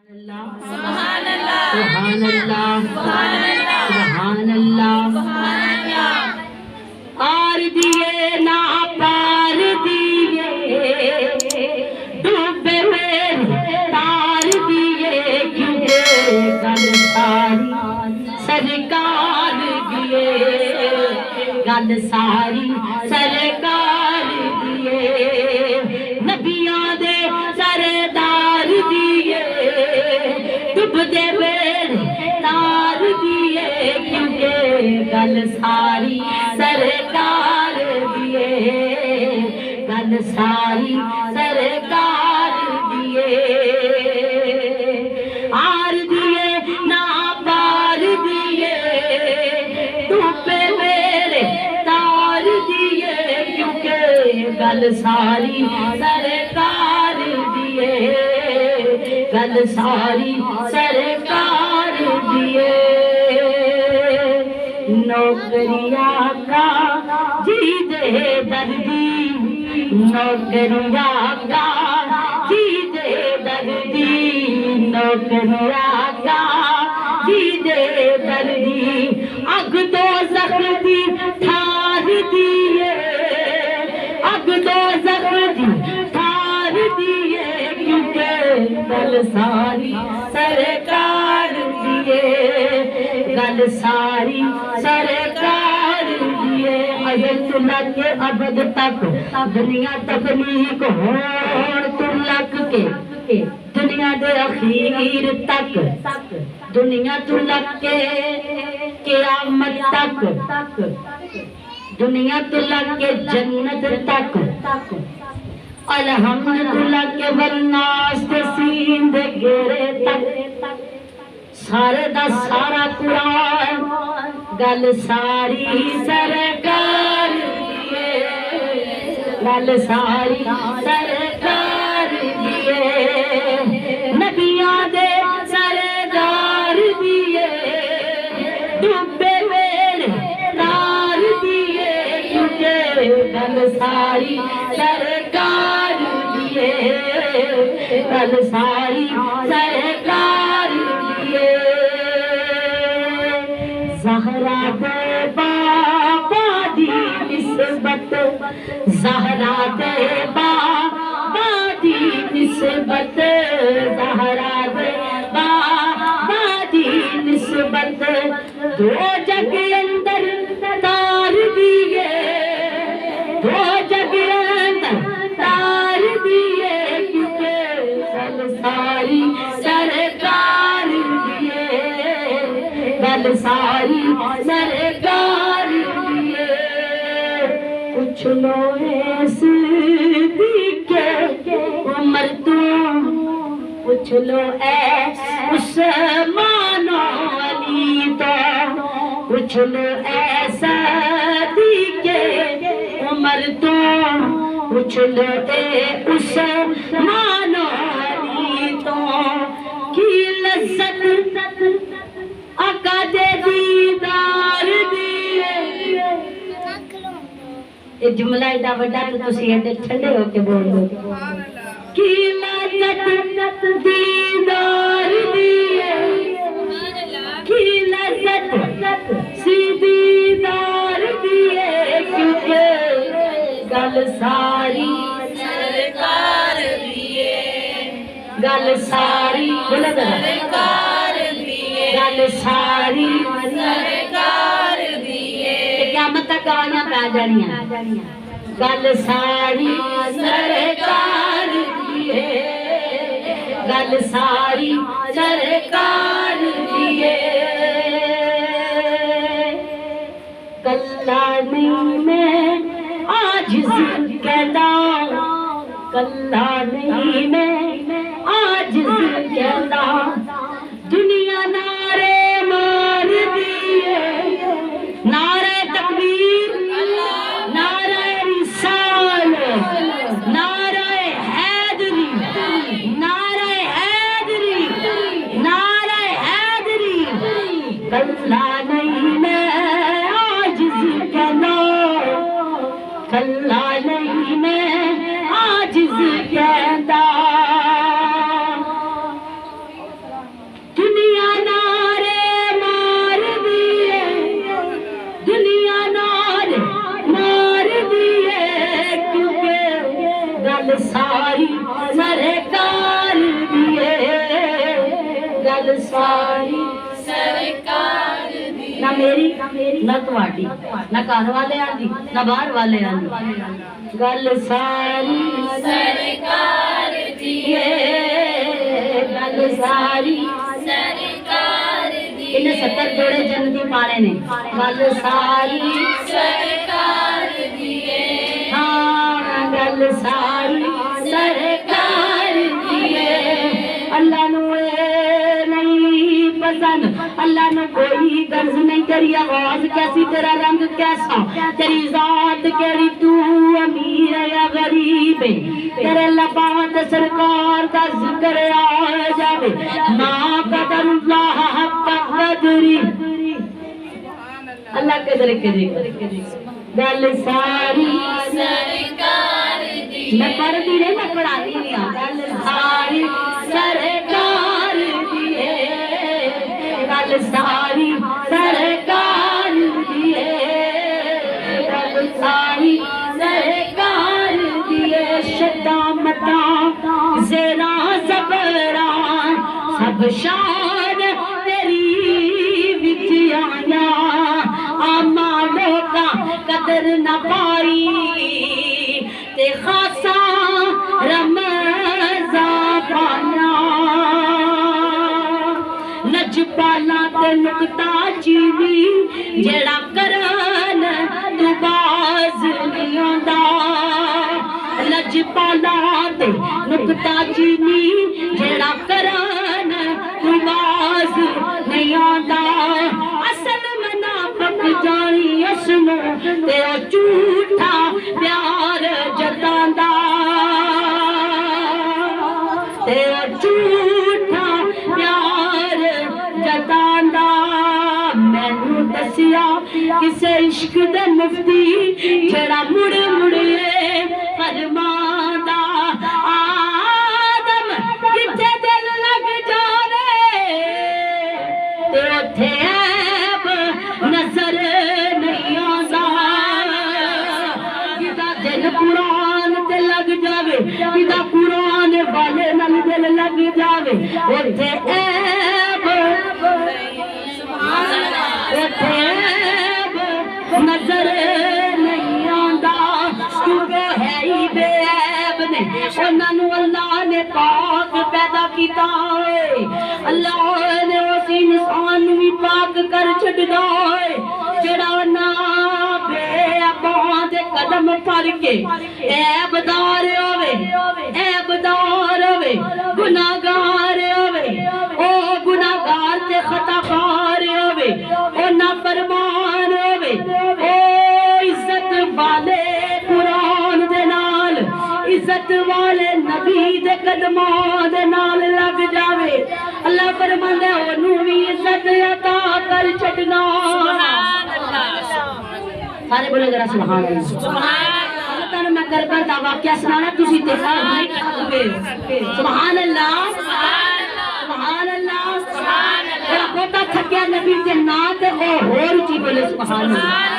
सुभान अल्लाह सुभान अल्लाह सुभान अल्लाह। आर दिए ना पार दिए डूबे मेरे तार दिए क्योंकि गल सारी सरकार दिए गल सारी सरकार दिए नबियां दे सरदार दिए डूबदे मेरे तार दिए क्योंकि गल सारी सरकार दिए गल सारी सरकार दिए। आर दिए ना पार दिए डूबे मेरे तार दिए क्योंकि गल सारी सरकार दिए गल सारी सरकार दिए। नौकरिया का जी दे दर्दी नौकरिया का जी दे दर्दी नौकरिया का जी दे दर्दी अग दो जख्मी ठार दिए अग दो जख्मी ठार दिए क्योंकि गल सारी सरकार दिए गल सारी सरकार दिए। अजल तुलक के अबद तक दुनिया तकलीक होर तुलक के दुनिया दे अखीर तक दुनिया तुलक के क़यामत तक दुनिया तुलक के जन्नत तक अल्हम्दुलिल्लाह के वन्नास ते सीन दे घेरे तक सारे दा सारा कुरान गल सारी सरकार दिए गल सारी सरकार दिए नबियां दे सरदार दिए डूबे मेरे तार दिए क्योंकि गल सारी सरकार दिए गल सारी सरकार दिए। ज़हरा दे बाबा दी निस्बत ज़हरा दे बाबा दी निस्बत ज़हरा दे बाबा दी निस्बत दो जग अंदर तार दिए दो जग अंदर तार दिए क्योंकि गल सारी सरकार दिए गल सारी सरकार दिए। कुछ लो सिद्दीक़ उमर तू पूछ लो उस्मान अली तो पूछ लो सिद्दीक़ उमर तो पूछ लो उस्मान अली तो की लज्जत आका दे दीदार दिए। ये जुमला इतना बड़ा तो तुसी ऐसे ठंडे होके बोल दो की लज्जत दीदार दिए की लज्जत सी दीदार दिए क्योंकि गल सारी सरकार दिए गल सारी सरकार दिए गल सारी सरकार दिए। क़यामत तक गवाहियां पै जानियां गल सारी सरकार दिए गल सारी सरकार दिए। कल्ला नहीं मैं आजिज़ कहता कल्ला नहीं मैं आजिज़ कहता दुनिया नारे मार दिए नारे तकबीर नारे रिसाल नारे हैदरी नारे हैदरी नारे हैदरी कल्ला नहीं मैं आजिज़ कहता कल्ला नहीं मैं आजिज़ कहता सारी सरकार दिए गल सारी सरकार दी ना मेरी ना तुहाडी ना घर वाले आंदी ना बाहर वाले आंदी गल सारी सरकार दिए गल सारी सरकार दी इन्हें 70 जोड़े जन्नती पाने ने गल सारी सरकार दिए हाँ गल सारी सरकार दिए अल्लाह नु नहीं पसंद अल्लाह ने कोई गर्ज नहीं तेरी आवाज कैसी तेरा रंग कैसा तेरी जात केड़ी तू अमीर है या गरीब है तेरे लबात सरकार का जिक्र आ जावे ना कदरुल्लाह हक कदरी अल्लाह कदर करे गल सारी सरकार दी मैं पढ़ती नहीं मैं पढ़ाती नहीं गल सारी सरकार दी गल सारी सरकार दिए गल सारी सरकार दिए शदामता ज़रा ज़बरा सब शान तेरी विच आया आमा लोका कदर न पाई ते खासा रमज़ा पाना लजपाला ते नुकता चीनी जेड़ा करन तू बाज नहीं आंदा लजपाला ते नुकता चीनी जेड़ा करन तू बाज नहीं आंदा असल मुनाफिक जानी उसनु ते ओ झूठा प्यार जतांदा ते ओ झूठा प्यार जतांदा मैनू दसिया किसे इश्क दे मुफ्ती जेड़ा मुड़ मुड़िए फरमांदा आदम किथे दिल लग जावे ते उथे ऐब नजर नहीं आंदा किदा दिल कुरान ते लग जावे किदा कुरान वाले नाल दिल लग जावे उथे ऐब नजर नहीं आंदा क्योंकि है ही बेऐब ने उन्होंने अल्लाह ने पाक पैदा किया अल्लाह ने उस इंसान भी पाक कर छड्डदा है जेड़ा ना बेअबां दे कदम फड़ के ऐबदार होवे गुनाहगार होवे ओ गुनाहगार ते खताकार होवे ओ नाफरमान होवे ओ इज्जत वाले कुरान दे नाल इज्जत वाले नबी दे कदमां दे नाल लग जावे अल्लाह फरमांदा ओनू भी इज्जत अता कर छड्डना सुभान अल्लाह सारे बोले जरा सुभान अल्लाह मैं करबला दा वाकया सुनाना तुसी देखा सुभान अल्लाह सुभान अल्लाह बहुता थकिया नबी के नाम ते होर ऊंची बोले सुभान अल्लाह